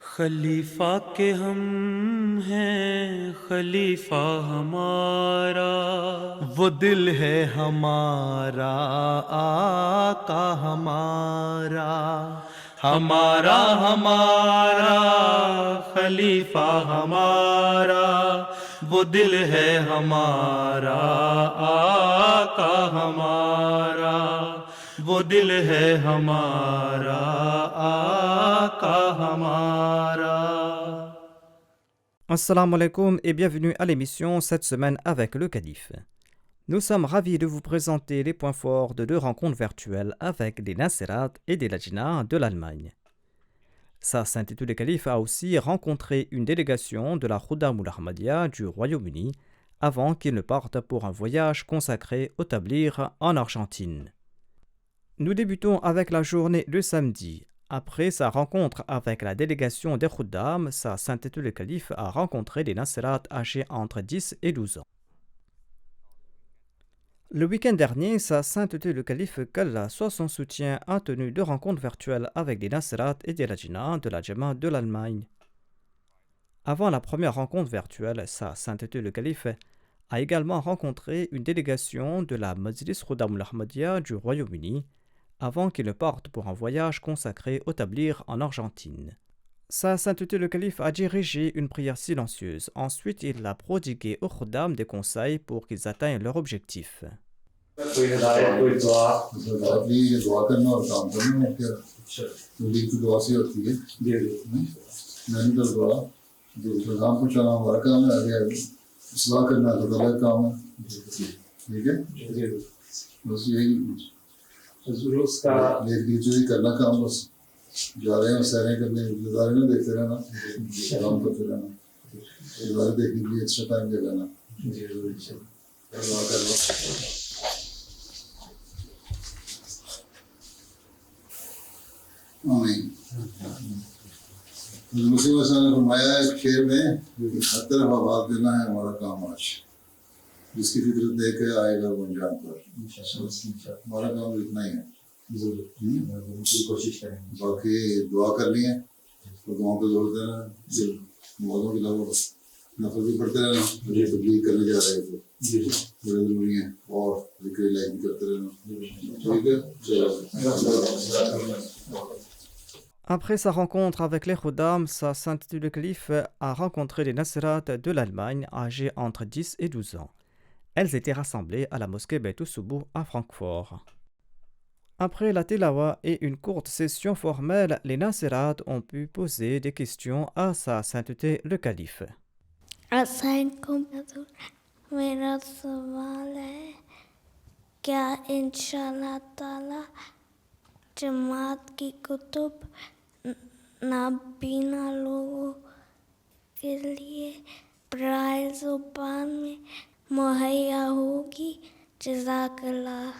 خلیفہ کے ہم ہیں خلیفہ ہمارا، وہ دل ہے ہمارا آقا ہمارا، ہمارا ہمارا خلیفہ ہمارا، وہ دل ہے ہمارا آقا ہمارا، وہ دل ہے ہمارا آقا ہمارا۔ Assalamu alaikum et bienvenue à l'émission cette semaine avec le Calife. Nous sommes ravis de vous présenter les points forts de deux rencontres virtuelles avec des Nasserat et des Lajna de l'Allemagne. Sa Sainteté le Calife a aussi rencontré une délégation de la Khuddam al-Ahmadiyya du Royaume-Uni avant qu'il ne parte pour un voyage consacré au tablir en Argentine. Nous débutons avec la journée de samedi. Après sa rencontre avec la délégation des Khuddam, sa Sainteté le Calife a rencontré des Nasserat âgés entre 10 et 12 ans. Le week-end dernier, sa Sainteté le Calife, qu'Allah soit son soutien, a tenu deux rencontres virtuelles avec des Nasserat et des Lajna de la Jama de l'Allemagne. Avant la première rencontre virtuelle, sa Sainteté le Calife a également rencontré une délégation de la Majlis Khuddam al-Ahmadiyya du Royaume-Uni avant qu'il ne parte pour un voyage consacré au tablir en Argentine. Sa Sainteté le Calife a dirigé une prière silencieuse. Ensuite, il a prodigué aux Khuddam des conseils pour qu'ils atteignent leur objectif. کرنا کام بس جا رہے ہیں سیریں کرنے گزارے نہ دیکھتے رہنا کام کرتے رہنا گزارے دیکھنے کے لیے ایکسٹرا ٹائم دے لینا دعا کر لو آمین۔ مسیح وسلم نے فرمایا ہے شعر میں ہر طرف آواز دینا ہے ہمارا کام آج، جس کی فطرت دے کے آئے گا وہ انجام پر، ہمارا کام اتنا ہی ہے، کوشش کریں باقی دعا کرنی ہے تو دعاؤں پہ زور دینا ہے، موضوع کے علاوہ نفل بھی پڑھتے رہنا، تبلیغ کرنے جا رہے تھے بڑے ضروری ہیں، اور ذکر الہی بھی کرتے رہنا، ٹھیک ہے۔ Après sa rencontre avec les Khuddam, sa Sainteté le Calife a rencontré les Nasserat de l'Allemagne âgés entre 10 et 12 ans. Elles étaient rassemblées à la mosquée Beit Soubou à Francfort. Après la tilawa et une courte session formelle, les Nasserat ont pu poser des questions à sa Sainteté le Calife. السلام میرا سوال ہے کیا انشاءاللہ تعالی جماعت کی کتب نابینا لوگوں کے لیے برائے زبان میں مہیا ہوگی؟ جزاک اللہ۔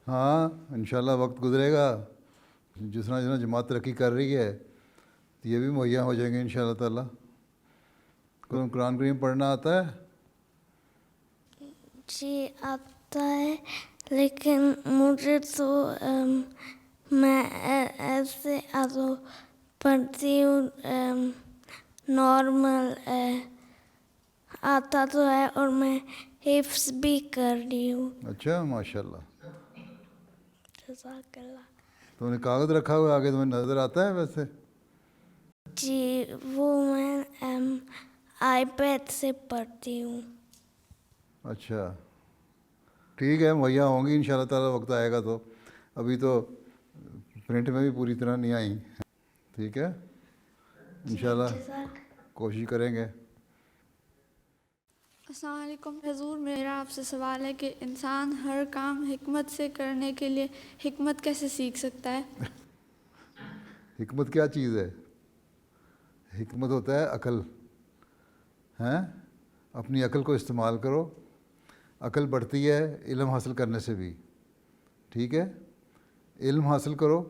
ہاں انشاءاللہ وقت گزرے گا، جس طرح جماعت ترقی کر رہی ہے تو یہ بھی مہیا ہو جائیں گے انشاءاللہ تعالیٰ۔ قرآن کریم پڑھنا آتا ہے؟ جی آتا ہے، لیکن مجھے تو میں ایسے پڑھتی ہوں، نارمل آتا تو ہے اور میں حفظ بھی کر رہی ہوں۔ اچھا ماشاءاللہ۔ جزاک اللہ۔ تو نے کاغذ رکھا ہوا آگے تمہیں نظر آتا ہے ویسے؟ جی وہ میں آئی پیڈ سے پڑھتی ہوں۔ اچھا ٹھیک ہے، مہیا ہوں گی انشاءاللہ تعالیٰ، وقت آئے گا تو، ابھی تو پرنٹ میں بھی پوری طرح نہیں آئیں، ٹھیک ہے انشاءاللہ کوشش کریں گے۔ السلام علیکم حضور، میرا آپ سے سوال ہے کہ انسان ہر کام حکمت سے کرنے کے لیے حکمت کیسے سیکھ سکتا ہے؟ حکمت کیا چیز ہے؟ حکمت ہوتا ہے عقل، ہیں؟ اپنی عقل کو استعمال کرو، عقل بڑھتی ہے علم حاصل کرنے سے بھی، ٹھیک ہے؟ علم حاصل کرو،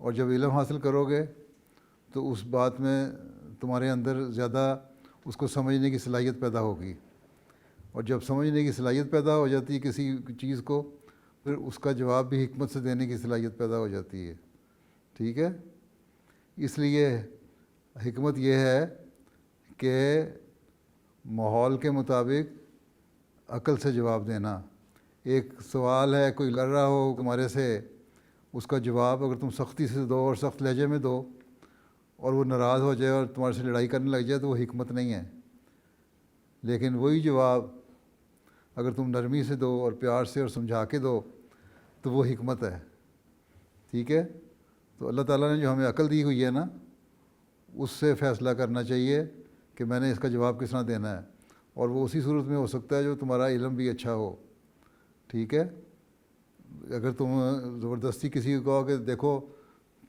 اور جب علم حاصل کرو گے تو اس بات میں تمہارے اندر زیادہ اس کو سمجھنے کی صلاحیت پیدا ہوگی، اور جب سمجھنے کی صلاحیت پیدا ہو جاتی ہے کسی چیز کو، پھر اس کا جواب بھی حکمت سے دینے کی صلاحیت پیدا ہو جاتی ہے، ٹھیک ہے؟ اس لیے حکمت یہ ہے کہ ماحول کے مطابق عقل سے جواب دینا. ایک سوال ہے کوئی لڑ رہا ہو تمہارے سے، اس کا جواب اگر تم سختی سے دو اور سخت لہجے میں دو اور وہ ناراض ہو جائے اور تمہارے سے لڑائی کرنے لگ جائے تو وہ حکمت نہیں ہے. لیکن وہی جواب اگر تم نرمی سے دو اور پیار سے اور سمجھا کے دو تو وہ حکمت ہے. ٹھیک ہے؟ تو اللہ تعالیٰ نے جو ہمیں عقل دی ہوئی ہے نا، اس سے فیصلہ کرنا چاہیے کہ میں نے اس کا جواب کس طرح دینا ہے. اور وہ اسی صورت میں ہو سکتا ہے جو تمہارا علم بھی اچھا ہو. ٹھیک ہے؟ اگر تم زبردستی کسی کو کہو کہ دیکھو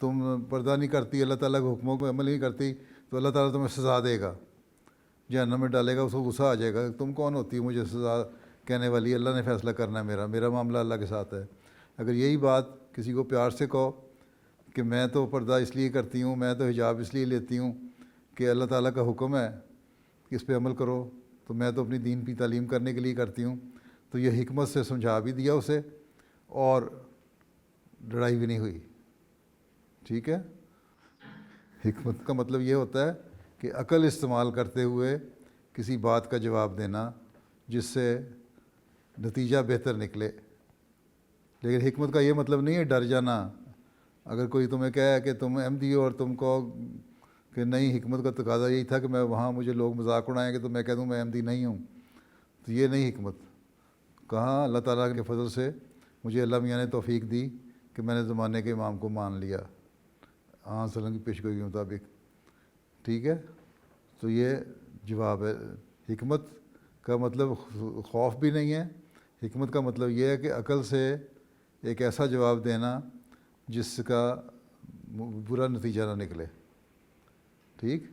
تم پردہ نہیں کرتی، اللہ تعالیٰ کے حکموں کو عمل نہیں کرتی، تو اللہ تعالیٰ تمہیں سزا دے گا، جہنم میں ڈالے گا. اس کو غصہ آ جائے گا، تم کون ہوتی ہو مجھے سزا کہنے والی، اللہ نے فیصلہ کرنا ہے، میرا معاملہ اللہ کے ساتھ ہے. اگر یہی بات کسی کو پیار سے کہو کہ میں تو پردہ اس لیے کرتی ہوں، میں تو حجاب اس لیے لیتی ہوں کہ اللہ تعالیٰ کا حکم ہے کہ اس پہ عمل کرو، تو میں تو اپنی دین کی تعلیم کرنے کے لیے کرتی ہوں، تو یہ حکمت سے سمجھا بھی دیا اسے اور لڑائی بھی نہیں ہوئی. ٹھیک ہے؟ حکمت کا مطلب یہ ہوتا ہے کہ عقل استعمال کرتے ہوئے کسی بات کا جواب دینا جس سے نتیجہ بہتر نکلے. لیکن حکمت کا یہ مطلب نہیں ہے ڈر جانا. اگر کوئی تمہیں کہے کہ تم احمدی ہو اور تم کہو کہ نہیں، حکمت کا تقاضا یہی تھا کہ میں وہاں مجھے لوگ مذاق اڑائیں گے تو میں کہہ دوں میں احمدی نہیں ہوں، تو یہ نہیں حکمت. کہاں اللہ تعالیٰ کے فضل سے مجھے اللہ میاں نے توفیق دی کہ میں نے زمانے کے امام کو مان لیا صلی اللہ علیہ وسلم کی پیشگوئی کے مطابق. ٹھیک ہے؟ تو یہ جواب ہے. حکمت کا مطلب خوف بھی نہیں ہے. حکمت کا مطلب یہ ہے کہ عقل سے ایک ایسا جواب دینا جس کا برا نتیجہ نہ نکلے. ٹھیک؟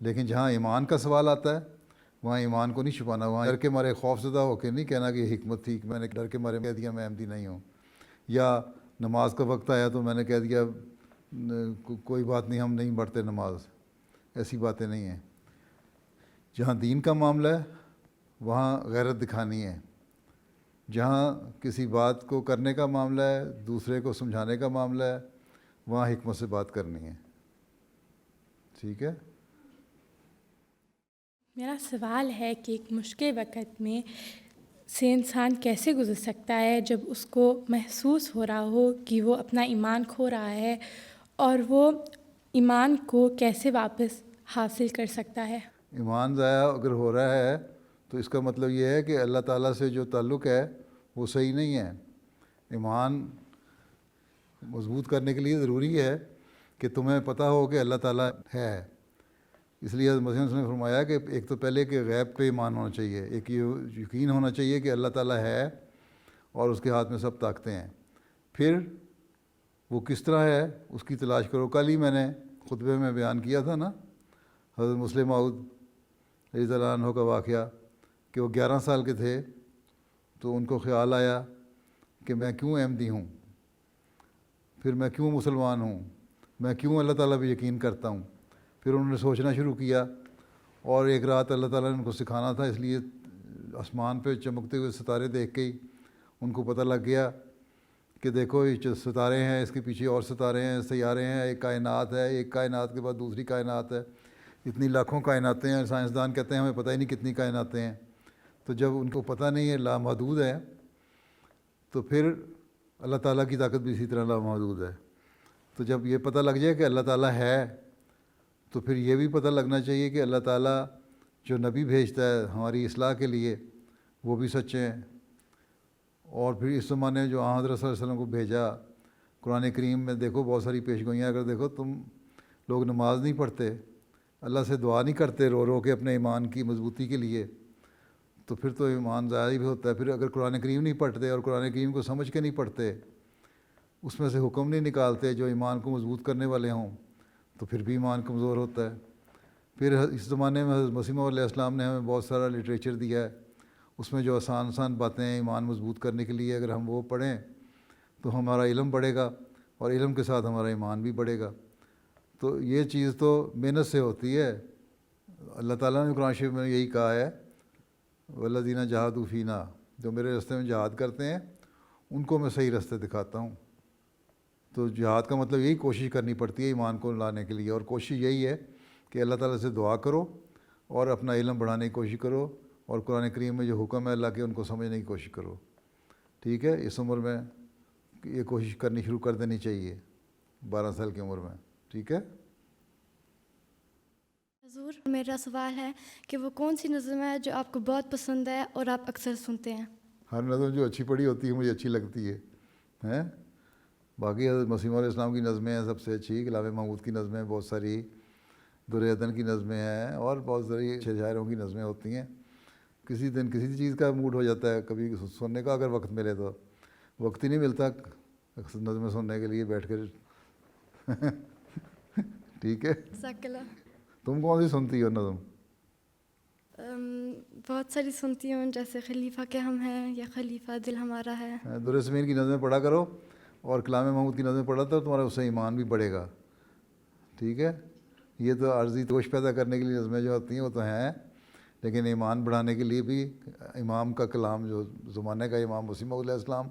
لیکن جہاں ایمان کا سوال آتا ہے وہاں ایمان کو نہیں چھپانا، وہاں ڈر کے مارے خوف زدہ ہو کے نہیں کہنا کہ یہ حکمت تھی، کہ میں نے ڈر کے مارے کہہ دیا میں احمدی نہیں ہوں، یا نماز کا وقت آیا تو میں نے کہہ دیا کوئی بات نہیں ہم نہیں پڑھتے نماز. ایسی باتیں نہیں ہیں. جہاں دین کا معاملہ ہے وہاں غیرت دکھانی ہے. جہاں کسی بات کو کرنے کا معاملہ ہے، دوسرے کو سمجھانے کا معاملہ ہے، وہاں حکمت سے بات کرنی ہے. ٹھیک ہے؟ میرا سوال ہے کہ ایک مشکل وقت میں سے انسان کیسے گزر سکتا ہے جب اس کو محسوس ہو رہا ہو کہ وہ اپنا ایمان کھو رہا ہے، اور وہ ایمان کو کیسے واپس حاصل کر سکتا ہے؟ ایمان ضائع اگر ہو رہا ہے تو اس کا مطلب یہ ہے کہ اللہ تعالیٰ سے جو تعلق ہے وہ صحیح نہیں ہے. ایمان مضبوط کرنے کے لیے ضروری ہے کہ تمہیں پتہ ہو کہ اللہ تعالیٰ ہے. اس لیے مسیح نے فرمایا کہ ایک تو پہلے کہ غیب پہ ایمان ہونا چاہیے، ایک یہ یقین ہونا چاہیے کہ اللہ تعالیٰ ہے اور اس کے ہاتھ میں سب طاقتیں ہیں. پھر وہ کس طرح ہے اس کی تلاش کرو. کل ہی میں نے خطبے میں بیان کیا تھا نا حضرت مسلم موعود رضی اللہ عنہ کا واقعہ کہ وہ 11 سال کے تھے تو ان کو خیال آیا کہ میں کیوں احمدی ہوں، پھر میں کیوں مسلمان ہوں، میں کیوں اللہ تعالیٰ پہ یقین کرتا ہوں. پھر انہوں نے سوچنا شروع کیا اور ایک رات اللہ تعالیٰ نے ان کو سکھانا تھا، اس لیے آسمان پہ چمکتے ہوئے ستارے دیکھ کے ہی ان کو پتہ لگ گیا کہ دیکھو یہ جو ستارے ہیں اس کے پیچھے اور ستارے ہیں، سیارے ہیں، ایک کائنات ہے، ایک کائنات کے بعد دوسری کائنات ہے، اتنی لاکھوں کائناتیں ہیں. سائنسدان کہتے ہیں ہمیں پتہ ہی نہیں کتنی کائناتیں ہیں. تو جب ان کو پتہ نہیں ہے، لامحدود ہے، تو پھر اللہ تعالیٰ کی طاقت بھی اسی طرح لامحدود ہے. تو جب یہ پتہ لگ جائے کہ اللہ تعالیٰ ہے تو پھر یہ بھی پتہ لگنا چاہیے کہ اللہ تعالیٰ جو نبی بھیجتا ہے ہماری اصلاح کے لیے وہ بھی سچے ہیں. اور پھر اس زمانے میں جو حضرت صلی اللہ علیہ وسلم کو بھیجا، قرآن کریم میں دیکھو بہت ساری پیشگوئیاں. اگر دیکھو تم لوگ نماز نہیں پڑھتے، اللہ سے دعا نہیں کرتے رو رو کے اپنے ایمان کی مضبوطی کے لیے، تو پھر تو ایمان ضائع بھی ہوتا ہے. پھر اگر قرآن کریم نہیں پڑھتے اور قرآن کریم کو سمجھ کے نہیں پڑھتے، اس میں سے حکم نہیں نکالتے جو ایمان کو مضبوط کرنے والے ہوں، تو پھر بھی ایمان کمزور ہوتا ہے. پھر اس زمانے میں حضرت مسیح موعود علیہ السلام نے ہمیں بہت سارا لٹریچر دیا ہے، اس میں جو آسان باتیں ہیں ایمان مضبوط کرنے کے لیے اگر ہم وہ پڑھیں تو ہمارا علم بڑھے گا اور علم کے ساتھ ہمارا ایمان بھی بڑھے گا. تو یہ چیز تو محنت سے ہوتی ہے. اللہ تعالیٰ نے قرآن شریف میں یہی کہا ہے والذین جاہدوا فینا، جو میرے راستے میں جہاد کرتے ہیں ان کو میں صحیح راستے دکھاتا ہوں. تو جہاد کا مطلب یہی کوشش کرنی پڑتی ہے ایمان کو لانے کے لیے، اور کوشش یہی ہے کہ اللہ تعالیٰ سے دعا کرو اور اپنا علم بڑھانے کی کوشش کرو، اور قرآن کریم میں جو حکم ہے اللہ کے ان کو سمجھنے کی کوشش کرو. ٹھیک ہے، اس عمر میں یہ کوشش کرنی شروع کر دینی چاہیے، 12 سال کی عمر میں. ٹھیک ہے. حضور، میرا سوال ہے کہ وہ کون سی نظم ہے جو آپ کو بہت پسند ہے اور آپ اکثر سنتے ہیں؟ ہر نظم جو اچھی پڑھی ہوتی ہے مجھے اچھی لگتی ہے. باقی حضرت مسیح علیہ السلام کی نظمیں ہیں سب سے اچھی، کلام محمود کی نظمیں بہت ساری، در عدن کی نظمیں ہیں، اور بہت ساری شاعروں کی نظمیں ہوتی ہیں. کسی دن کسی چیز کا موڈ ہو جاتا ہے، کبھی سننے کا اگر وقت ملے تو وقت ہی نہیں ملتا نظمیں سننے کے لیے بیٹھ کر. ٹھیک ہے. جزاک اللہ. تم کون سی سنتی ہو نظم؟ بہت ساری سنتی ہوں، جیسے خلیفہ کے ہم ہیں یا خلیفہ دل ہمارا ہے. در سمین کی نظمیں پڑھا کرو اور کلام محمود کی نظمیں پڑھا تو تمہارا اس سے ایمان بھی بڑھے گا. ٹھیک ہے. یہ تو عارضی جوش پیدا کرنے کے لیے نظمیں جو ہوتی ہیں وہ تو ہیں، لیکن ایمان بڑھانے کے لیے بھی امام کا کلام، جو زمانے کا امام مسیح علیہ السلام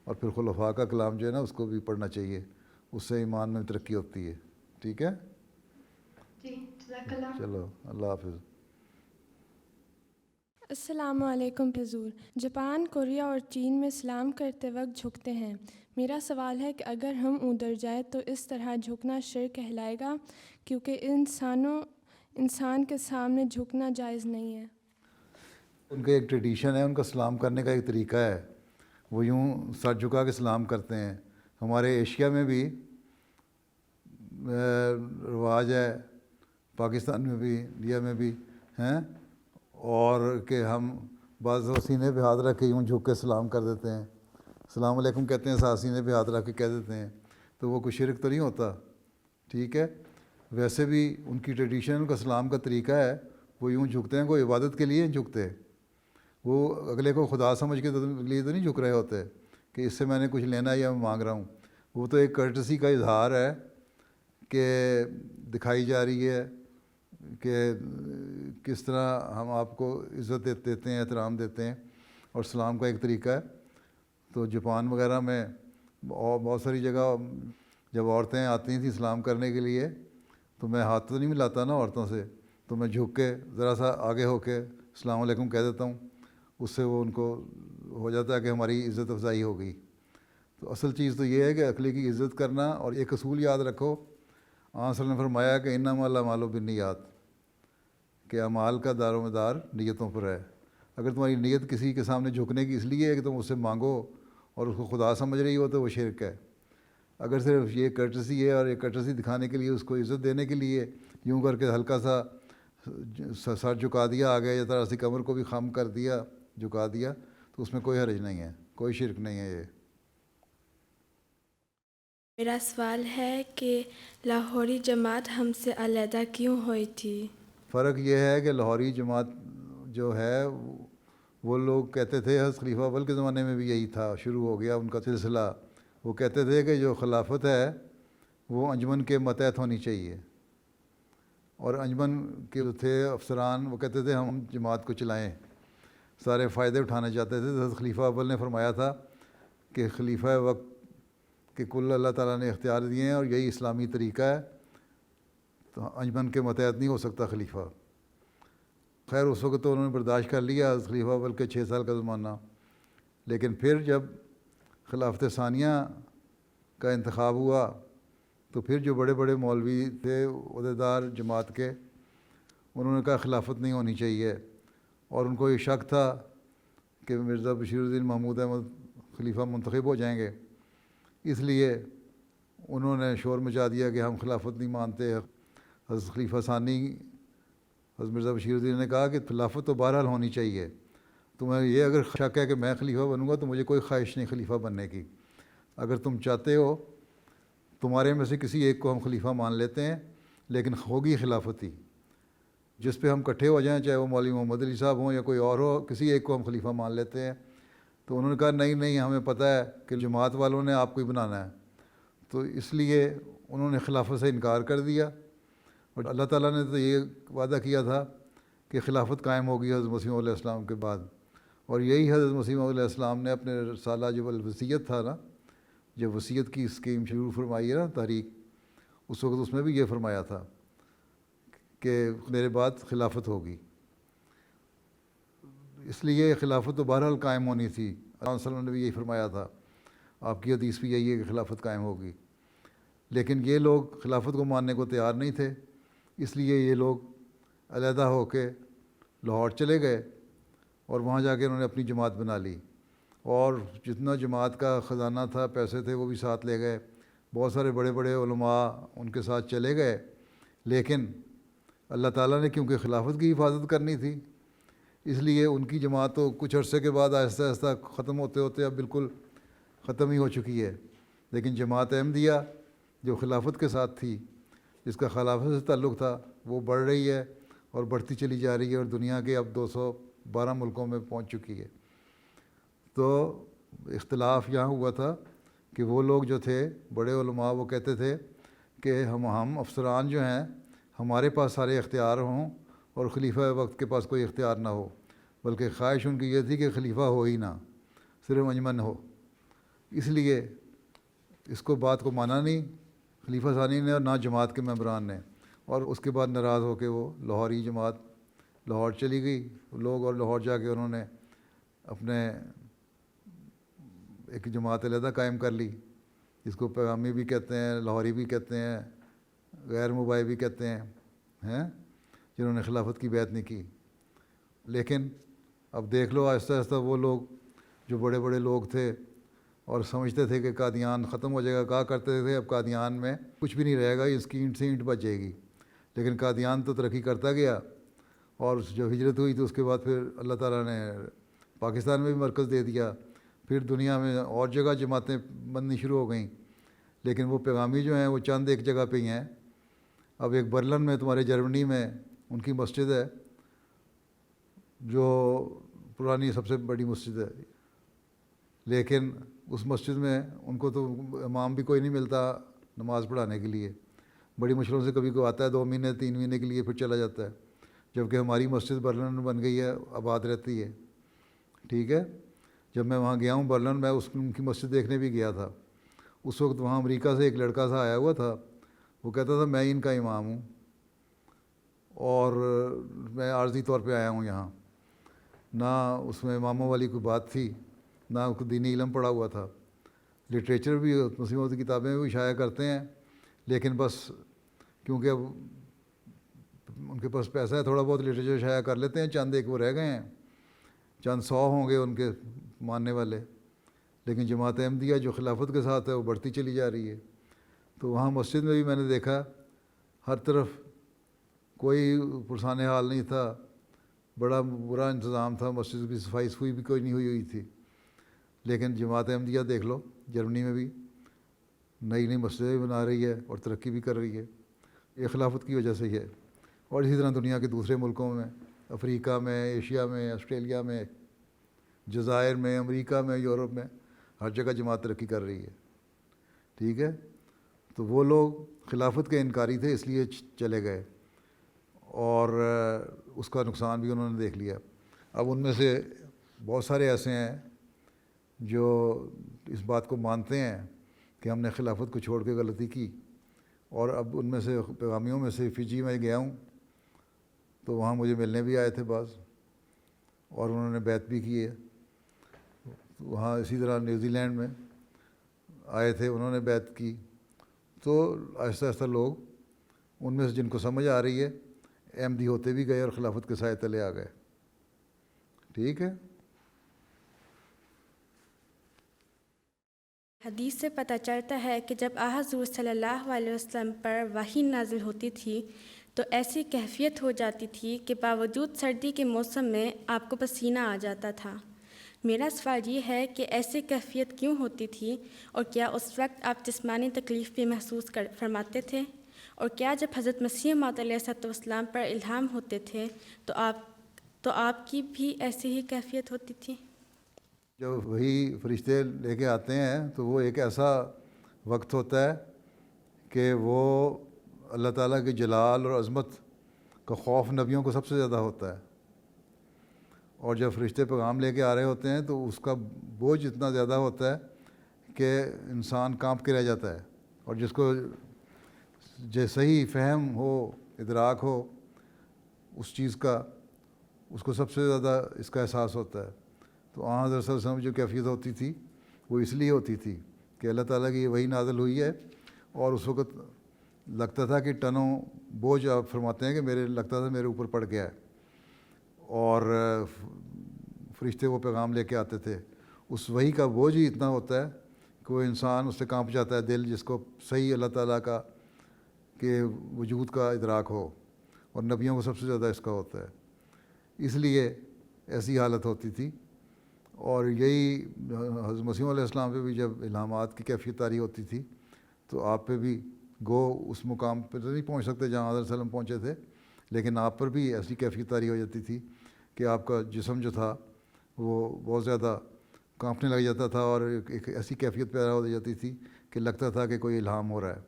اور پھر خلفاء کا کلام جو ہے نا اس کو بھی پڑھنا چاہیے، اس سے ایمان میں ترقی ہوتی ہے. ٹھیک ہے. جی جزاک اللہ. چلو اللہ حافظ. السلام علیکم حضور. جاپان، کوریا اور چین میں سلام کرتے وقت جھکتے ہیں. میرا سوال ہے کہ اگر ہم ادھر جائیں تو اس طرح جھکنا شرک کہلائے گا، کیونکہ انسان کے سامنے جھکنا جائز نہیں ہے. ان کا ایک ٹریڈیشن ہے، ان کا سلام کرنے کا ایک طریقہ ہے، وہ یوں سر جھکا کے سلام کرتے ہیں. ہمارے ایشیا میں بھی رواج ہے، پاکستان میں بھی، انڈیا میں بھی ہیں، اور کہ ہم بعض سینے پہ ہاتھ رکھ کے یوں جھک کے سلام کر دیتے ہیں، السلام علیکم کہتے ہیں، ساتھ سینے پہ ہاتھ رکھ کے کہہ دیتے ہیں. تو وہ کوئی شرک تو نہیں ہوتا. ٹھیک ہے. ویسے بھی ان کی ٹریڈیشن، ان کا سلام کا طریقہ ہے، وہ یوں جھکتے ہیں، کوئی عبادت کے لیے جھکتے، وہ اگلے کو خدا سمجھ کے لیے تو نہیں جھک رہے ہوتے کہ اس سے میں نے کچھ لینا ہے یا میں مانگ رہا ہوں. وہ تو ایک کرٹسی کا اظہار ہے کہ دکھائی جا رہی ہے کہ کس طرح ہم آپ کو عزت دیتے ہیں، احترام دیتے ہیں، اور سلام کا ایک طریقہ ہے. تو جاپان وغیرہ میں اور بہت ساری جگہ جب عورتیں آتی تھیں سلام کرنے کے لیے تو میں ہاتھ تو نہیں ملاتا نا عورتوں سے، تو میں جھک کے ذرا سا آگے ہو کے السلام علیکم کہہ دیتا ہوں. اس سے وہ ان کو ہو جاتا ہے کہ ہماری عزت افزائی ہو گئی. تو اصل چیز تو یہ ہے کہ عقلی کی عزت کرنا. اور ایک اصول یاد رکھو، آن صلی اللہ علیہ وسلم نے فرمایا کہ انما الاعمال بالنیات، کہ اعمال کا دار و مدار نیتوں پر ہے. اگر تمہاری نیت کسی کے سامنے جھکنے کی اس لیے ہے کہ تم اس سے مانگو اور اس کو خدا سمجھ رہی ہو تو وہ شرک ہے. اگر صرف یہ کرٹسی ہے اور یہ کرٹسی دکھانے کے لیے، اس کو عزت دینے کے لیے یوں کر کے ہلکا سا سر جھکا دیا آگے، یا طرح سے کمر کو بھی خم کر دیا، جھکا دیا، تو اس میں کوئی حرج نہیں ہے، کوئی شرک نہیں ہے. یہ میرا سوال ہے کہ لاہوری جماعت ہم سے علیحدہ کیوں ہوئی تھی؟ فرق یہ ہے کہ لاہوری جماعت جو ہے وہ لوگ کہتے تھے، حضرت خلیفہ اول کے زمانے میں بھی یہی تھا، شروع ہو گیا ان کا سلسلہ. وہ کہتے تھے کہ جو خلافت ہے وہ انجمن کے ماتحت ہونی چاہیے، اور انجمن کے جو تھے افسران وہ کہتے تھے ہم جماعت کو چلائیں، سارے فائدے اٹھانا چاہتے تھے. حضرت خلیفہ اول نے فرمایا تھا کہ خلیفہ وقت کے کل اللہ تعالیٰ نے اختیار دیے ہیں اور یہی اسلامی طریقہ ہے، تو انجمن کے ماتحت نہیں ہو سکتا خلیفہ. خیر اس وقت تو انہوں نے برداشت کر لیا، حضرت خلیفہ اول کے 6 سال کا زمانہ. لیکن پھر جب خلافت ثانیہ کا انتخاب ہوا تو پھر جو بڑے بڑے مولوی تھے عہدیدار جماعت کے، انہوں نے کہا خلافت نہیں ہونی چاہیے. اور ان کو یہ شک تھا کہ مرزا بشیر الدین محمود احمد خلیفہ منتخب ہو جائیں گے، اس لیے انہوں نے شور مچا دیا کہ ہم خلافت نہیں مانتے. حضرت خلیفہ ثانی حضرت مرزا بشیر الدین نے کہا کہ خلافت تو بہرحال ہونی چاہیے، تمہیں یہ اگر شک ہے کہ میں خلیفہ بنوں گا تو مجھے کوئی خواہش نہیں خلیفہ بننے کی. اگر تم چاہتے ہو تمہارے میں سے کسی ایک کو ہم خلیفہ مان لیتے ہیں، لیکن ہوگی خلافت ہی، جس پہ ہم اکٹھے ہو جائیں، چاہے وہ مولوی محمد علی صاحب ہوں یا کوئی اور ہو، کسی ایک کو ہم خلیفہ مان لیتے ہیں. تو انہوں نے کہا نہیں ہمیں پتہ ہے کہ جماعت والوں نے آپ کو ہی بنانا ہے. تو اس لیے انہوں نے خلافت سے انکار کر دیا. اور اللہ تعالیٰ نے تو یہ وعدہ کیا تھا کہ خلافت قائم ہوگی حضرت مسیح علیہ السلام کے بعد. اور یہی حضرت مسیح علیہ السلام نے اپنے رسالہ جو الوصیت تھا نا، جب وصیت کی اسکیم شروع فرمائی ہے نا تحریک، اس وقت اس میں بھی یہ فرمایا تھا کہ میرے بعد خلافت ہوگی، اس لیے خلافت تو بہرحال قائم ہونی تھی۔ اللہ علیہ وسلم نے بھی یہی فرمایا تھا، آپ کی حدیث بھی یہی ہے کہ خلافت قائم ہوگی، لیکن یہ لوگ خلافت کو ماننے کو تیار نہیں تھے، اس لیے یہ لوگ علیحدہ ہو کے لاہور چلے گئے اور وہاں جا کے انہوں نے اپنی جماعت بنا لی، اور جتنا جماعت کا خزانہ تھا، پیسے تھے، وہ بھی ساتھ لے گئے، بہت سارے بڑے بڑے علماء ان کے ساتھ چلے گئے، لیکن اللہ تعالیٰ نے کیونکہ خلافت کی حفاظت کرنی تھی، اس لیے ان کی جماعت تو کچھ عرصے کے بعد آہستہ آہستہ ختم ہوتے ہوتے اب بالکل ختم ہی ہو چکی ہے، لیکن جماعت احمدیہ جو خلافت کے ساتھ تھی، جس کا خلافت سے تعلق تھا، وہ بڑھ رہی ہے اور بڑھتی چلی جا رہی ہے، اور دنیا کے اب 212 ملکوں میں پہنچ چکی ہے۔ تو اختلاف یہاں ہوا تھا کہ وہ لوگ جو تھے بڑے علماء، وہ کہتے تھے کہ ہم افسران جو ہیں ہمارے پاس سارے اختیار ہوں اور خلیفہ وقت کے پاس کوئی اختیار نہ ہو، بلکہ خواہش ان کی یہ تھی کہ خلیفہ ہو ہی نہ، صرف انجمن ہو۔ اس لیے اس کو بات کو مانا نہیں خلیفہ ثانی نے اور نہ جماعت کے ممبران نے، اور اس کے بعد ناراض ہو کے وہ لاہوری جماعت لاہور چلی گئی لوگ، اور لاہور جا کے انہوں نے اپنے ایک جماعت علیحدہ قائم کر لی، جس کو پیغامی بھی کہتے ہیں، لاہوری بھی کہتے ہیں، غیر مبائی بھی کہتے ہیں، جنہوں نے خلافت کی بیعت نہیں کی۔ لیکن اب دیکھ لو آہستہ آہستہ وہ لوگ جو بڑے بڑے لوگ تھے اور سمجھتے تھے کہ قادیان ختم ہو جائے گا، کہا کرتے تھے اب قادیان میں کچھ بھی نہیں رہے گا، اس کی اینٹ سے اینٹ بچ جائے گی، لیکن قادیان تو ترقی کرتا گیا، اور جو ہجرت ہوئی تو اس کے بعد پھر اللہ تعالیٰ نے پاکستان میں بھی مرکز دے دیا، پھر دنیا میں اور جگہ جماعتیں بننی شروع ہو گئیں، لیکن وہ پیغامی جو ہیں وہ چند ایک جگہ پہ ہی ہیں۔ اب ایک برلن میں تمہارے جرمنی میں ان کی مسجد ہے، جو پرانی سب سے بڑی مسجد ہے، لیکن اس مسجد میں ان کو تو امام بھی کوئی نہیں ملتا نماز پڑھانے کے لیے، بڑی مشکلوں سے کبھی کوئی آتا ہے 2 مہینے 3 مہینے کے لیے پھر چلا جاتا ہے، جبکہ ہماری مسجد برلن بن گئی ہے، آباد رہتی ہے، ٹھیک ہے۔ جب میں وہاں گیا ہوں برلن، میں ان کی مسجد دیکھنے بھی گیا تھا، اس وقت وہاں امریکہ سے ایک لڑکا سا آیا ہوا تھا، وہ کہتا تھا میں ان کا امام ہوں اور میں عارضی طور پہ آیا ہوں یہاں، نہ اس میں اماموں والی کوئی بات تھی، نہ کوئی دینی علم پڑھا ہوا تھا، لٹریچر بھی مسلموں کی کتابیں بھی شائع کرتے ہیں، لیکن بس کیونکہ اب ان کے پاس پیسہ ہے تھوڑا بہت لٹریچر شائع کر لیتے ہیں، چند ایک وہ رہ گئے ہیں، چند 100 ہوں گے ان کے ماننے والے، لیکن جماعت احمدیہ جو خلافت کے ساتھ ہے وہ بڑھتی چلی جا رہی ہے۔ تو وہاں مسجد میں بھی میں نے دیکھا ہر طرف کوئی پرسان حال نہیں تھا، بڑا برا انتظام تھا، مسجد کی صفائی بھی کوئی نہیں ہوئی تھی، لیکن جماعت احمدیہ دیکھ لو جرمنی میں بھی نئی نئی مسجدیں بنا رہی ہے اور ترقی بھی کر رہی ہے، یہ خلافت کی وجہ سے ہی ہے۔ اور اسی طرح دنیا کے دوسرے ملکوں میں، افریقہ میں، ایشیا میں، آسٹریلیا میں، جزائر میں، امریکہ میں، یورپ میں، ہر جگہ جماعت ترقی کر رہی ہے، ٹھیک ہے۔ تو وہ لوگ خلافت کے انکاری تھے، اس لیے چلے گئے، اور اس کا نقصان بھی انہوں نے دیکھ لیا۔ اب ان میں سے بہت سارے ایسے ہیں جو اس بات کو مانتے ہیں کہ ہم نے خلافت کو چھوڑ کے غلطی کی، اور اب ان میں سے پیغامیوں میں سے فجی میں گیا ہوں تو وہاں مجھے ملنے بھی آئے تھے بعض، اور انہوں نے بیعت بھی کی ہے۔ وہاں اسی طرح نیوزی لینڈ میں آئے تھے، انہوں نے بیعت کی۔ تو آہستہ آہستہ لوگ ان میں سے جن کو سمجھ آ رہی ہے احمدی ہوتے بھی گئے اور خلافت کے سائے تلے آ گئے، ٹھیک ہے۔ حدیث سے پتہ چلتا ہے کہ جب حضور صلی اللہ علیہ وسلم پر وحی نازل ہوتی تھی تو ایسی کیفیت ہو جاتی تھی کہ باوجود سردی کے موسم میں آپ کو پسینہ آ جاتا تھا۔ میرا سوال یہ ہے کہ ایسی کیفیت کیوں ہوتی تھی، اور کیا اس وقت آپ جسمانی تکلیف بھی محسوس فرماتے تھے، اور کیا جب حضرت مسیح موعود علیہ السلام پر الہام ہوتے تھے تو آپ کی بھی ایسی ہی کیفیت ہوتی تھی؟ جب وہی فرشتے لے کے آتے ہیں تو وہ ایک ایسا وقت ہوتا ہے کہ وہ اللہ تعالیٰ کے جلال اور عظمت کا خوف نبیوں کو سب سے زیادہ ہوتا ہے، اور جب فرشتے پیغام لے کے آ رہے ہوتے ہیں تو اس کا بوجھ اتنا زیادہ ہوتا ہے کہ انسان کانپ کے رہ جاتا ہے، اور جس کو جو صحیح فہم ہو، ادراک ہو اس چیز کا اس کو سب سے زیادہ اس کا احساس ہوتا ہے. تو حضرت صلی اللہ علیہ وسلم جو کیفیت ہوتی تھی وہ اس لیے ہوتی تھی کہ اللہ تعالیٰ کی یہ وحی نازل ہوئی ہے اور اس وقت لگتا تھا کہ ٹنوں بوجھ آپ فرماتے ہیں کہ میرے لگتا تھا میرے اوپر پڑ گیا ہے, اور فرشتے وہ پیغام لے کے آتے تھے. اس وحی کا بوجھ ہی اتنا ہوتا ہے کہ وہ انسان اس سے کانپ جاتا ہے دل, جس کو صحیح اللہ تعالیٰ کا کہ وجود کا ادراک ہو, اور نبیوں کو سب سے زیادہ اس کا ہوتا ہے. اس لیے ایسی حالت ہوتی تھی. اور یہی حضرت مسیح علیہ السلام پہ بھی جب الہامات کی کیفیت طاری ہوتی تھی تو آپ پہ بھی گو اس مقام پہ تو نہیں پہنچ سکتے جہاں حضرت صلی اللہ علیہ وسلم پہنچے تھے, لیکن آپ پر بھی ایسی کیفیت طاری ہو جاتی تھی کہ آپ کا جسم جو تھا وہ بہت زیادہ کانپنے لگ جاتا تھا, اور ایک ایسی کیفیت پیدا ہو جاتی تھی کہ لگتا تھا کہ کوئی الہام ہو رہا ہے.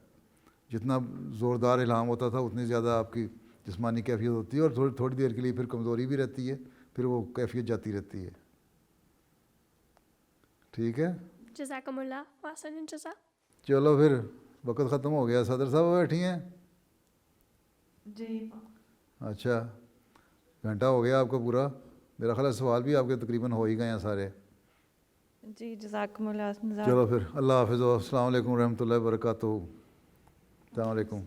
جتنا زوردار الہام ہوتا تھا اتنی زیادہ آپ کی جسمانی کیفیت ہوتی ہے, اور تھوڑی دیر کے لیے پھر کمزوری بھی رہتی ہے, پھر وہ کیفیت جاتی رہتی ہے. ٹھیک ہے, جزاکم اللہ واسن جزا. چلو پھر وقت ختم ہو گیا. صدر صاحب بیٹھی ہیں؟ جی. اچھا, گھنٹہ ہو گیا آپ کا پورا. میرا خیال ہے سوال بھی آپ کے تقریباً ہو ہی گئے ہیں سارے. جی جزاکم اللہ. چلو پھر اللہ حافظ. السلام علیکم ورحمۃ اللہ وبرکاتہ. السلام علیکم.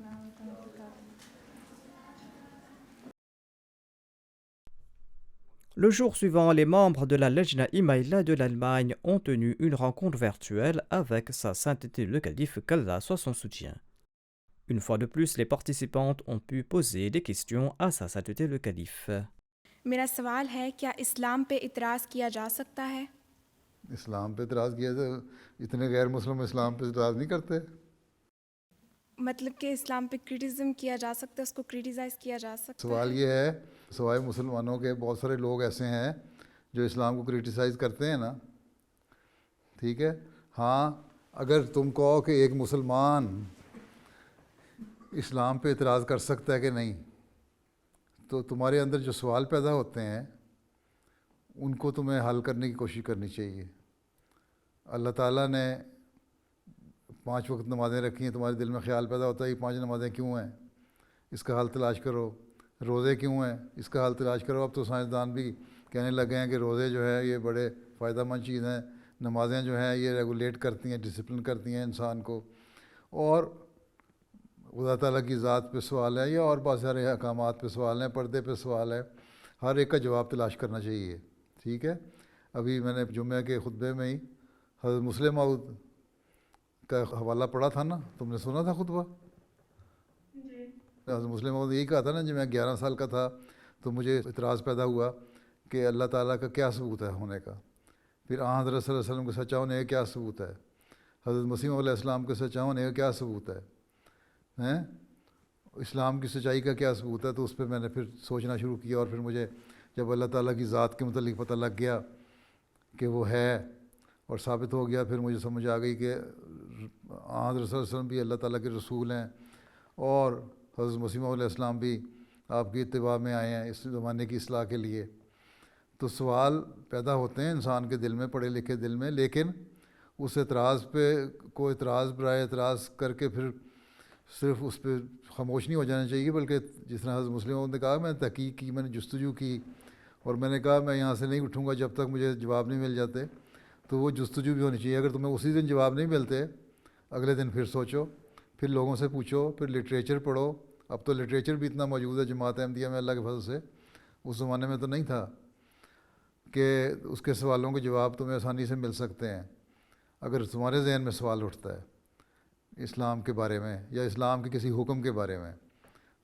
Le jour suivant, les membres de la Lejna Imaïla de l'Allemagne ont tenu une rencontre virtuelle avec Sa Sainteté le Calife, qu'Allah soit son soutien. Une fois de plus, les participantes ont pu poser des questions à Sa Sainteté le Calife. میرا سوال ہے کیا اسلام پہ اعتراض کیا جا سکتا ہے؟ اسلام پہ اعتراض کیا تو اتنے غیر مسلم اسلام پہ اعتراض نہیں کرتے. مطلب کہ اسلام پہ کرٹیزم کیا جا سکتا ہے, اس کو کرٹیسائز کیا جا سکتا ہے. سوال یہ ہے سوائے مسلمانوں کے بہت سارے لوگ ایسے ہیں جو اسلام کو کرٹیسائز کرتے ہیں نا. ٹھیک ہے, ہاں اگر تم کہو کہ ایک مسلمان اسلام پہ اعتراض کر سکتا ہے کہ نہیں, تو تمہارے اندر جو سوال پیدا ہوتے ہیں ان کو تمہیں حل کرنے کی کوشش کرنی چاہیے. اللہ تعالیٰ نے 5 وقت نمازیں رکھی ہیں, تمہارے دل میں خیال پیدا ہوتا ہے یہ 5 نمازیں کیوں ہیں, اس کا حل تلاش کرو. روزے کیوں ہیں, اس کا حل تلاش کرو. اب تو سائنسدان بھی کہنے لگے ہیں کہ روزے جو ہے یہ بڑے فائدہ مند چیز ہیں, نمازیں جو ہیں یہ ریگولیٹ کرتی ہیں, ڈسپلن کرتی ہیں انسان کو. اور خدا تعالیٰ کی ذات پہ سوال ہے یا اور بہت سارے احکامات پہ سوال ہیں, پردے پہ سوال ہے, ہر ایک کا جواب تلاش کرنا چاہیے. ٹھیک ہے, ابھی میں نے جمعہ کے خطبے میں ہی حضرت مسلم موعود کا حوالہ پڑھا تھا نا, تم نے سنا تھا خطبہ؟ حضرت مسلم موعود یہی کہا تھا نا, جب میں 11 سال کا تھا تو مجھے اعتراض پیدا ہوا کہ اللہ تعالیٰ کا کیا ثبوت ہے ہونے کا, پھر حضرت صلی اللہ علیہ وسلم کے سچا ہونے کا کیا ثبوت ہے, حضرت مسیح علیہ السلام کے سچا ہونے کا کیا ثبوت ہے, اسلام کی سچائی کا کیا ثبوت ہے. تو اس پہ میں نے پھر سوچنا شروع کیا, اور پھر مجھے جب اللہ تعالیٰ کی ذات کے متعلق پتہ لگ گیا کہ وہ ہے اور ثابت ہو گیا, پھر مجھے سمجھ آ گئی کہ حضرت صلی اللہ علیہ وسلم بھی اللہ تعالیٰ کے رسول ہیں, اور حضرت مسیح علیہ السلام بھی آپ کی اتباع میں آئے ہیں اس زمانے کی اصلاح کے لیے. تو سوال پیدا ہوتے ہیں انسان کے دل میں, پڑھے لکھے دل میں, لیکن اس اعتراض پہ کو اعتراض برائے اعتراض کر کے پھر صرف اس پہ خاموش نہیں ہو جانا چاہیے, بلکہ جس طرح حضرت مسلم نے کہا میں نے تحقیق کی, میں نے جستجو کی, اور میں نے کہا میں یہاں سے نہیں اٹھوں گا جب تک مجھے جواب نہیں مل جاتے. تو وہ جستجو بھی ہونی چاہیے. اگر تمہیں اسی دن جواب نہیں ملتے, اگلے دن پھر سوچو, پھر لوگوں سے پوچھو, پھر لٹریچر پڑھو. اب تو لٹریچر بھی اتنا موجود ہے جماعت احمدیہ میں اللہ کے فضل سے, اس زمانے میں تو نہیں تھا کہ اس کے سوالوں کے جواب تمہیں آسانی سے مل سکتے ہیں. اگر تمہارے ذہن میں سوال اٹھتا ہے اسلام کے بارے میں یا اسلام کے کسی حکم کے بارے میں,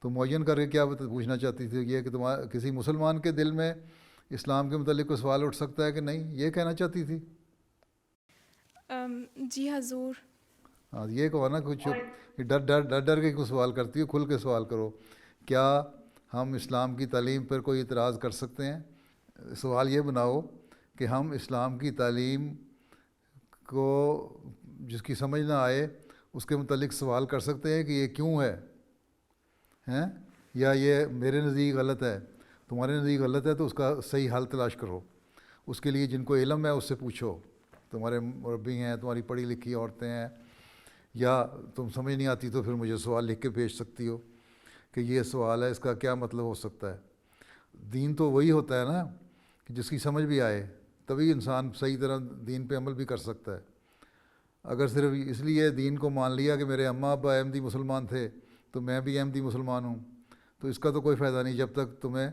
تو معین کر کے کیا پوچھنا چاہتی تھی یہ کہ کسی مسلمان کے دل میں اسلام کے متعلق کوئی سوال اٹھ سکتا ہے کہ نہیں, یہ کہنا چاہتی تھی؟ جی حضور. ہاں یہ کہو نا, کچھ ڈر کے کوئی سوال کرتی ہو, کھل کے سوال کرو. کیا ہم اسلام کی تعلیم پر کوئی اعتراض کر سکتے ہیں؟ سوال یہ بناؤ کہ ہم اسلام کی تعلیم کو جس کی سمجھ نہ آئے اس کے متعلق سوال کر سکتے ہیں کہ یہ کیوں ہے, یا یہ میرے نزدیک غلط ہے, تمہارے نزدیک غلط ہے, تو اس کا صحیح حل تلاش کرو. اس کے لیے جن کو علم ہے اس سے پوچھو, تمہارے مربی ہیں, تمہاری پڑھی لکھی عورتیں ہیں, یا تم سمجھ نہیں آتی تو پھر مجھے سوال لکھ کے بھیج سکتی ہو کہ یہ سوال ہے, اس کا کیا مطلب ہو سکتا ہے. دین تو وہی ہوتا ہے نا کہ جس کی سمجھ بھی آئے، تبھی انسان صحیح طرح دین پہ عمل بھی کر سکتا ہے۔ اگر صرف اس لیے دین کو مان لیا کہ میرے اماں ابا احمدی مسلمان تھے تو میں بھی احمدی مسلمان ہوں، تو اس کا تو کوئی فائدہ نہیں جب تک تمہیں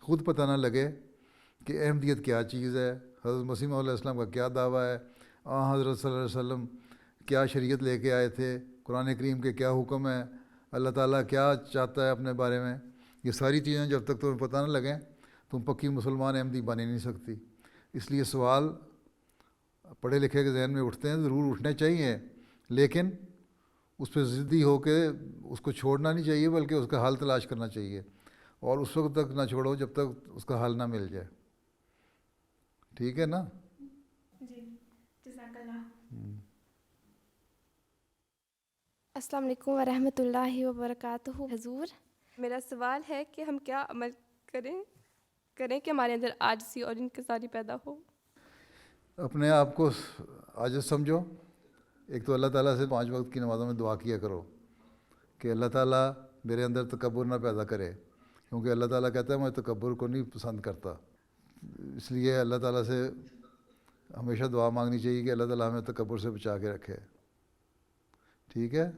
خود پتہ نہ لگے کہ احمدیت کیا چیز ہے، حضرت مسیح علیہ السلام کا کیا دعویٰ ہے، حضرت صلی اللہ علیہ وسلم کیا شریعت لے کے آئے تھے، قرآن کریم کے کیا حکم ہے، اللہ تعالیٰ کیا چاہتا ہے اپنے بارے میں۔ یہ ساری چیزیں جب تک تمہیں پتہ نہ لگیں تم پکی مسلمان احمدی بن ہی نہیں سکتی۔ اس لیے سوال پڑھے لکھے کے ذہن میں اٹھتے ہیں، ضرور اٹھنے چاہیے، لیکن اس پہ ضدی ہو کے اس کو چھوڑنا نہیں چاہیے، بلکہ اس کا حل تلاش کرنا چاہیے، اور اس وقت تک نہ چھوڑو جب تک اس کا حل نہ مل جائے۔ ٹھیک ہے نا؟ جی جزاک اللہ۔ السلام علیکم ورحمۃ اللہ وبرکاتہ۔ حضور، میرا سوال ہے کہ ہم کیا عمل کریں کہ ہمارے اندر عاجزی اور انکساری پیدا ہو؟ اپنے آپ کو عاجز سمجھو۔ ایک تو اللہ تعالیٰ سے 5 وقت کی نمازوں میں دعا کیا کرو کہ اللہ تعالیٰ میرے اندر تکبر نہ پیدا کرے، کیونکہ اللہ تعالیٰ کہتا ہے میں تکبر کو نہیں پسند کرتا۔ اس لیے اللہ تعالیٰ سے ہمیشہ دعا مانگنی چاہیے کہ اللہ تعالیٰ ہمیں تکبر سے بچا کے رکھے۔ ٹھیک ہے؟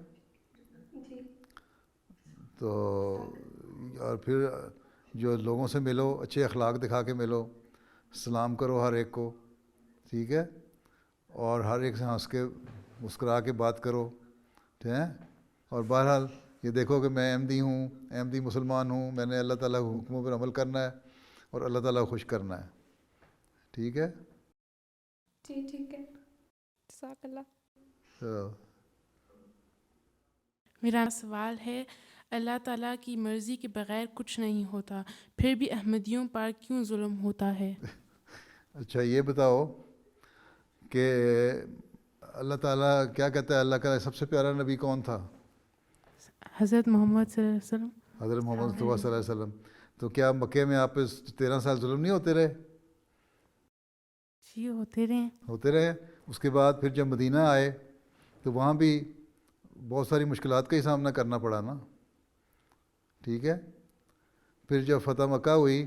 تو اور پھر جو لوگوں سے ملو اچھے اخلاق دکھا کے ملو، سلام کرو ہر ایک کو، ٹھیک ہے، اور ہر ایک سے ہنس کے مسکرا کے بات کرو، ٹھیک ہے، اور بہرحال یہ دیکھو کہ میں احمدی ہوں، احمدی مسلمان ہوں، میں نے اللہ تعالیٰ کے حکموں پر عمل کرنا ہے اور اللہ تعالیٰ کو خوش کرنا ہے۔ ٹھیک ہے؟ جی ٹھیک ہے، جزاک اللہ۔ میرا سوال ہے، اللہ تعالیٰ کی مرضی کے بغیر کچھ نہیں ہوتا، پھر بھی احمدیوں پر کیوں ظلم ہوتا ہے؟ اچھا یہ بتاؤ کہ اللہ تعالیٰ کیا کہتا ہے، اللہ کا سب سے پیارا نبی کون تھا؟ حضرت محمد صلی اللہ علیہ وسلم۔ حضرت محمد صلی اللہ علیہ وسلم۔ تو کیا مکے میں آپ پہ 13 سال ظلم نہیں ہوتے رہے؟ جی ہوتے رہے۔ اس کے بعد پھر جب مدینہ آئے تو وہاں بھی بہت ساری مشکلات کا ہی سامنا کرنا پڑا نا، ٹھیک ہے۔ پھر جب فتح مکہ ہوئی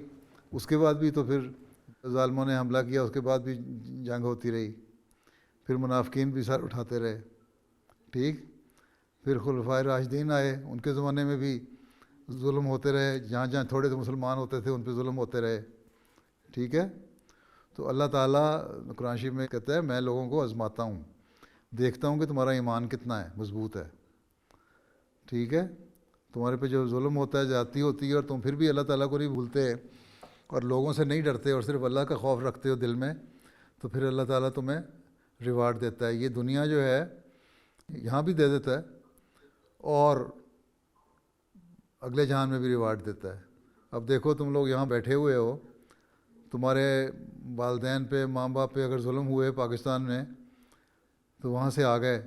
اس کے بعد بھی تو پھر ظالموں نے حملہ کیا، اس کے بعد بھی جنگ ہوتی رہی، پھر منافقین بھی سر اٹھاتے رہے، ٹھیک۔ پھر خلفائے راشدین آئے، ان کے زمانے میں بھی ظلم ہوتے رہے، جہاں جہاں تھوڑے سے مسلمان ہوتے تھے ان پہ ظلم ہوتے رہے، ٹھیک ہے۔ تو اللہ تعالیٰ قرآن شریف میں کہتا ہے میں لوگوں کو آزماتا ہوں، دیکھتا ہوں کہ تمہارا ایمان کتنا ہے، مضبوط ہے، ٹھیک ہے۔ تمہارے پہ جو ظلم ہوتا ہے، زیادتی ہوتی ہے، اور تم پھر بھی اللہ تعالیٰ کو نہیں بھولتے اور لوگوں سے نہیں ڈرتے اور صرف اللہ کا خوف رکھتے ہو دل میں، تو پھر اللہ تعالیٰ تمہیں ریوارڈ دیتا ہے۔ یہ دنیا جو ہے یہاں بھی دے دیتا ہے اور اگلے جہان میں بھی ریوارڈ دیتا ہے۔ اب دیکھو تم لوگ یہاں بیٹھے ہوئے ہو، تمہارے والدین پہ، ماں باپ پہ اگر ظلم ہوئے پاکستان میں تو وہاں سے آ گئے،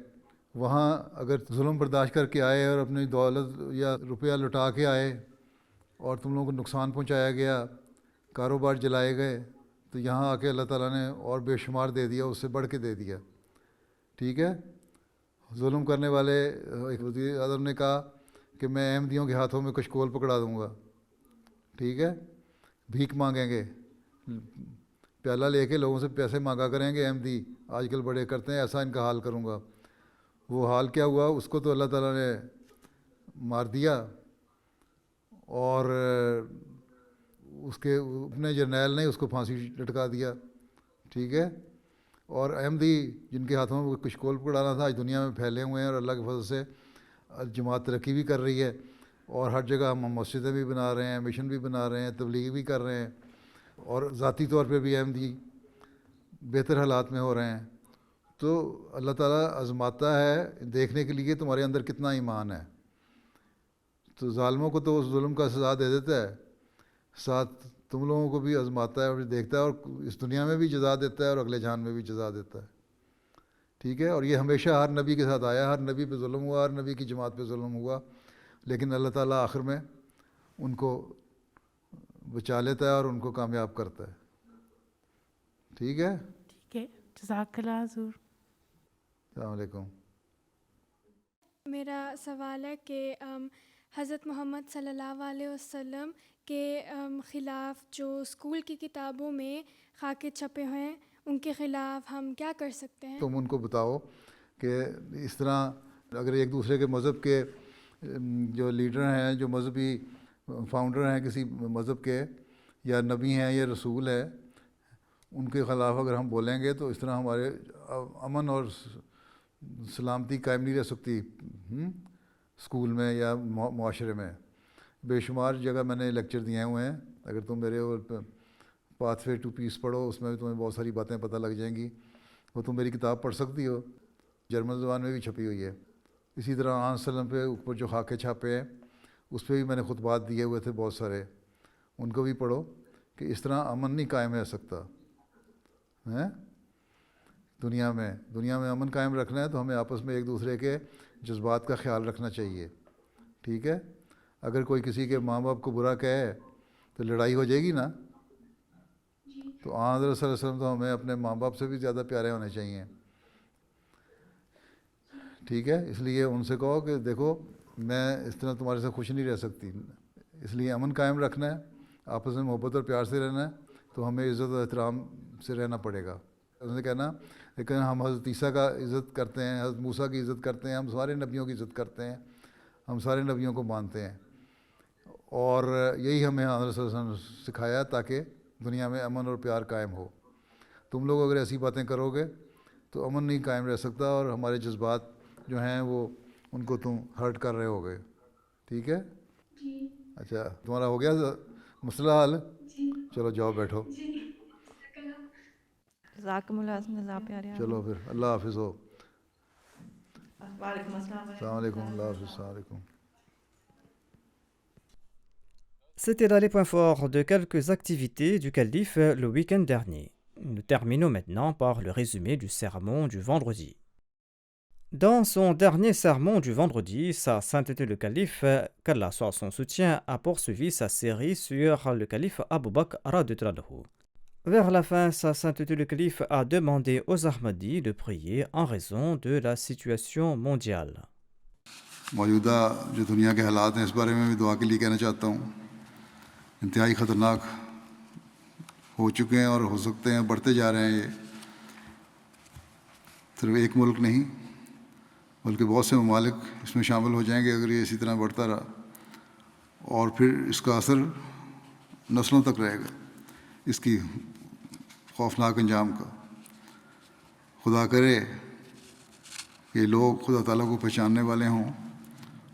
وہاں اگر ظلم برداشت کر کے آئے اور اپنی دولت یا روپیہ لٹا کے آئے اور تم لوگوں کو نقصان پہنچایا گیا، کاروبار جلائے گئے، تو یہاں آ کے اللہ تعالیٰ نے اور بے شمار دے دیا، اس سے بڑھ کے دے دیا، ٹھیک ہے۔ ظلم کرنے والے ایک وزیر اعظم نے کہا کہ میں احمدیوں کے ہاتھوں میں کشکول پکڑا دوں گا، ٹھیک ہے، بھیک مانگیں گے، پیالہ لے کے لوگوں سے پیسے مانگا کریں گے، احمدی آج کل بڑے کرتے ہیں، ایسا ان کا حال کروں گا۔ وہ حال کیا ہوا، اس کو تو اللہ تعالیٰ نے مار دیا، اور اس کے اپنے جرنیل نے اس کو پھانسی لٹکا دیا، ٹھیک ہے۔ اور احمدی جن کے ہاتھوں میں کشکول پکڑانا تھا آج دنیا میں پھیلے ہوئے ہیں، اور اللہ کے فضل سے جماعت ترقی بھی کر رہی ہے، اور ہر جگہ ہم مسجدیں بھی بنا رہے ہیں، مشن بھی بنا رہے ہیں، تبلیغ بھی کر رہے ہیں، اور ذاتی طور پہ بھی احمدی بہتر حالات میں ہو رہے ہیں۔ تو اللہ تعالیٰ آزماتا ہے دیکھنے کے لیے تمہارے اندر کتنا ایمان ہے۔ تو ظالموں کو تو اس ظلم کا سزا دے دیتا ہے، ساتھ تم لوگوں کو بھی آزماتا ہے اور دیکھتا ہے، اور اس دنیا میں بھی جزا دیتا ہے اور اگلے جہان میں بھی جزا دیتا ہے، ٹھیک ہے۔ اور یہ ہمیشہ ہر نبی کے ساتھ آیا، ہر نبی پہ ظلم ہوا، ہر نبی کی جماعت پہ ظلم ہوا، لیکن اللہ تعالیٰ آخر میں ان کو بچا لیتا ہے اور ان کو کامیاب کرتا ہے، ٹھیک ہے۔ ٹھیک ہے، جزاک اللہ حضور۔ السلام علیکم۔ میرا سوال ہے کہ حضرت محمد صلی اللہ علیہ وسلم کے خلاف جو اسکول کی کتابوں میں خاکے چھپے ہیں ان کے خلاف ہم کیا کر سکتے ہیں؟ تم ان کو بتاؤ کہ اس طرح اگر ایک دوسرے کے مذہب کے جو لیڈر ہیں، جو مذہبی فاؤنڈر ہیں کسی مذہب کے، یا نبی ہیں یا رسول ہے، ان کے خلاف اگر ہم بولیں گے تو اس طرح ہمارے امن اور سلامتی قائم نہیں رہ سکتی اسکول میں یا معاشرے میں۔ بے شمار جگہ میں نے لیکچر دیے ہوئے ہیں، اگر تم میرے پاتھ وے ٹو پیس پڑھو، اس میں بھی تمہیں بہت ساری باتیں پتہ لگ جائیں گی۔ وہ تم میری کتاب پڑھ سکتی ہو، جرمن زبان میں بھی چھپی ہوئی ہے۔ اسی طرح آن وسلم پہ اوپر جو خاکے چھاپے ہیں اس پہ بھی میں نے خطبات دیے ہوئے تھے بہت سارے، ان کو بھی پڑھو کہ اس طرح امن نہیں قائم رہ سکتا ہے دنیا میں امن قائم رکھنا ہے تو ہمیں آپس میں ایک دوسرے کے جذبات کا خیال رکھنا چاہیے، ٹھیک ہے؟ اگر کوئی کسی کے ماں باپ کو برا کہے تو لڑائی ہو جائے گی نا، تو حضرت صلی اللہ علیہ وسلم تو ہمیں اپنے ماں باپ سے بھی زیادہ پیارے ہونے چاہیے، ٹھیک ہے؟ اس لیے ان سے کہو کہ دیکھو میں اس طرح تمہارے سے خوش نہیں رہ سکتی، اس لیے امن قائم رکھنا ہے، آپس میں محبت اور پیار سے رہنا ہے، تو ہمیں عزت و احترام سے رہنا پڑے گا۔ انہوں نے کہنا لیکن ہم حضرت عیسیٰ کا عزت کرتے ہیں، حضرت موسیٰ کی عزت کرتے ہیں، ہم سارے نبیوں کی عزت کرتے ہیں، ہم سارے نبیوں کو مانتے ہیں، اور یہی ہمیں حضرت صلی اللہ علیہ وسلم نے سکھایا تاکہ دنیا میں امن اور پیار قائم ہو۔ تم لوگ اگر ایسی باتیں کرو گے تو امن نہیں قائم رہ سکتا، اور ہمارے جذبات جو ہیں وہ ان کو تم ہرٹ کر رہے ہوگے، ٹھیک ہے؟ اچھا تمہارا ہو گیا مسئلہ حل؟ چلو جاؤ بیٹھو، جزاکم اللہ خیر۔ چلو پھر اللہ حافظ ہو۔ وعلیکم السلام۔ السلام علیکم، اللہ حافظ، السلام علیکم۔ C'était là les points forts de quelques activités du calife le week-end dernier. Nous terminons maintenant par le résumé du sermon du vendredi. Dans son dernier sermon du vendredi, Sa Sainteté le Calife, qu'Allah soit son soutien, a poursuivi sa série sur le calife Abu Bakr radhiyallahu anhu. Vers la fin, Sa Sainteté le Calife a demandé aux Ahmadis de prier en raison de la situation mondiale. موجودہ جو دنیا کے حالات ہیں اس بارے میں بھی دعا کے لیے کہنا چاہتا ہوں، انتہائی خطرناک ہو چکے ہیں اور ہو سکتے ہیں بڑھتے جا رہے ہیں۔ یہ صرف ایک ملک نہیں بلکہ بہت سے ممالک اس میں شامل ہو جائیں گے اگر یہ اسی طرح بڑھتا رہا، اور پھر اس کا اثر نسلوں تک رہے گا، اس کی خوفناک انجام کا۔ خدا کرے کہ لوگ خدا تعالیٰ کو پہچاننے والے ہوں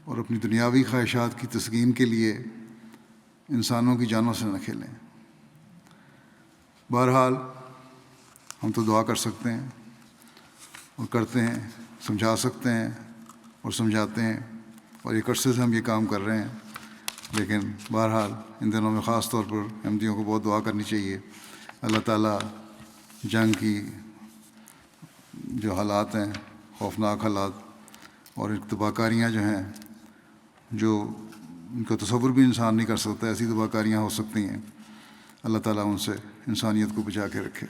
اور اپنی دنیاوی خواہشات کی تسکین کے لیے انسانوں کی جانوں سے نہ کھیلیں۔ بہرحال ہم تو دعا کر سکتے ہیں اور کرتے ہیں، سمجھا سکتے ہیں اور سمجھاتے ہیں، اور ایک عرصے سے ہم یہ کام کر رہے ہیں، لیکن بہرحال ان دنوں میں خاص طور پر احمدیوں کو بہت دعا کرنی چاہیے۔ اللہ تعالیٰ جنگ کی جو حالات ہیں، خوفناک حالات اور تباہ کاریاں جو ہیں، جو ان کا تصور بھی انسان نہیں کر سکتا، ایسی تباہ کاریاں ہو سکتی ہیں، اللہ تعالیٰ ان سے انسانیت کو بچا کے رکھے۔